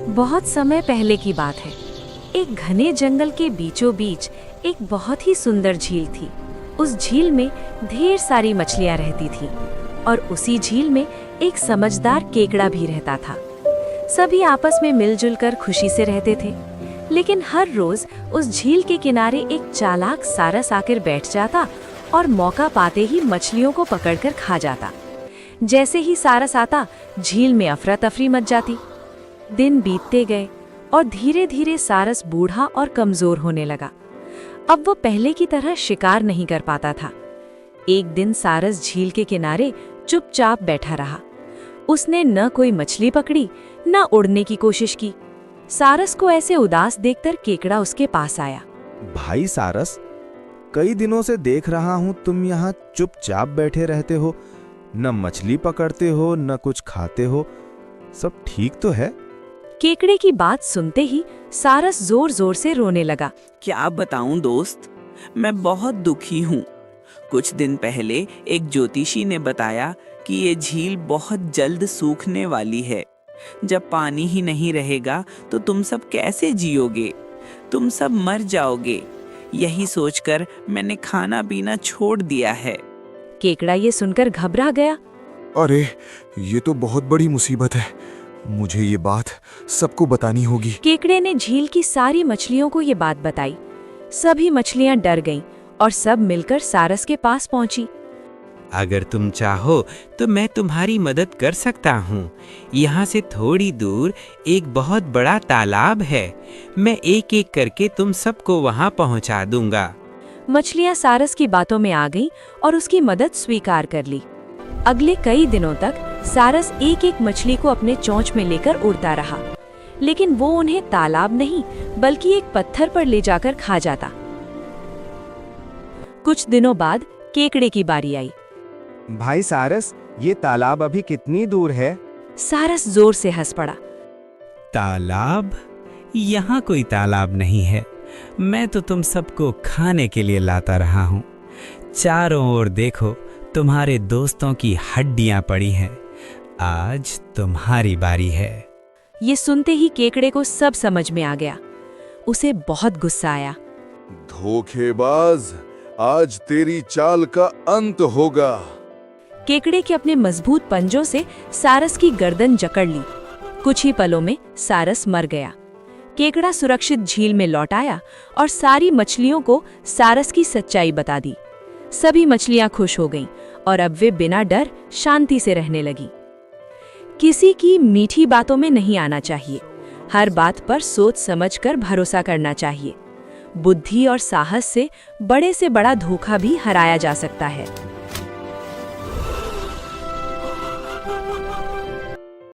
बहुत समय पहले की बात है। एक घने जंगल के बीचों बीच एक बहुत ही सुंदर झील थी। उस झील में ढेर सारी मछलियां रहती थीं और उसी झील में एक समझदार केकड़ा भी रहता था। सभी आपस में मिलजुल कर खुशी से रहते थे। लेकिन हर रोज उस झील के किनारे एक चालाक सारस आकर बैठ जाता और मौका पाते ही मछलियों को पकड़कर खा जाता। जैसे ही सारस आता, झील में अफरा तफरी मच जाती। दिन बीतते गए और धीरे धीरे सारस बूढ़ा और कमजोर होने लगा। अब वो पहले की तरह शिकार नहीं कर पाता था। एक दिन सारस झील के किनारे चुपचाप बैठा रहा। उसने न कोई मछली पकड़ी, न उड़ने की कोशिश की। सारस को ऐसे उदास देखकर केकड़ा उसके पास आया। भाई सारस, कई दिनों से देख रहा हूँ तुम यहाँ चुपचाप बैठे रहते हो, न मछली पकड़ते हो न कुछ खाते हो। सब ठीक तो है? केकड़े की बात सुनते ही सारस जोर जोर से रोने लगा। क्या बताऊं दोस्त, मैं बहुत दुखी हूँ। कुछ दिन पहले एक ज्योतिषी ने बताया कि ये झील बहुत जल्द सूखने वाली है। जब पानी ही नहीं रहेगा तो तुम सब कैसे जियोगे? तुम सब मर जाओगे। यही सोचकर मैंने खाना पीना छोड़ दिया है। केकड़ा ये सुनकर घबरा गया। अरे, ये तो बहुत बड़ी मुसीबत है। मुझे ये बात सबको बतानी होगी। केकड़े ने झील की सारी मछलियों को ये बात बताई। सभी मछलियां डर गईं और सब मिलकर सारस के पास पहुंची। अगर तुम चाहो तो मैं तुम्हारी मदद कर सकता हूँ। यहाँ से थोड़ी दूर एक बहुत बड़ा तालाब है। मैं एक एक करके तुम सबको वहाँ पहुँचा दूंगा। मछलियां सारस की बातों में आ गईं और उसकी मदद स्वीकार कर ली। अगले कई दिनों तक सारस एक एक मछली को अपने चोंच में लेकर उड़ता रहा, लेकिन वो उन्हें तालाब नहीं बल्कि एक पत्थर पर ले जाकर खा जाता। कुछ दिनों बाद केकड़े की बारी आई। भाई सारस, ये तालाब अभी कितनी दूर है? सारस जोर से हंस पड़ा। तालाब? यहाँ कोई तालाब नहीं है। मैं तो तुम सबको खाने के लिए लाता रहा हूँ। चारों ओर देखो, तुम्हारे दोस्तों की हड्डियां पड़ी हैं। आज तुम्हारी बारी है। ये सुनते ही केकड़े को सब समझ में आ गया। उसे बहुत गुस्सा आया। धोखेबाज, आज तेरी चाल का अंत होगा। केकड़े के अपने मजबूत पंजों से सारस की गर्दन जकड़ ली। कुछ ही पलों में सारस मर गया। केकड़ा सुरक्षित झील में लौट आया और सारी मछलियों को सारस की सच्चाई बता दी। सभी मछलियां खुश हो गईं और अब वे बिना डर शांति से रहने लगी। किसी की मीठी बातों में नहीं आना चाहिए। हर बात पर सोच समझकर भरोसा करना चाहिए। बुद्धि और साहस से बड़े धोखा भी हराया जा सकता है।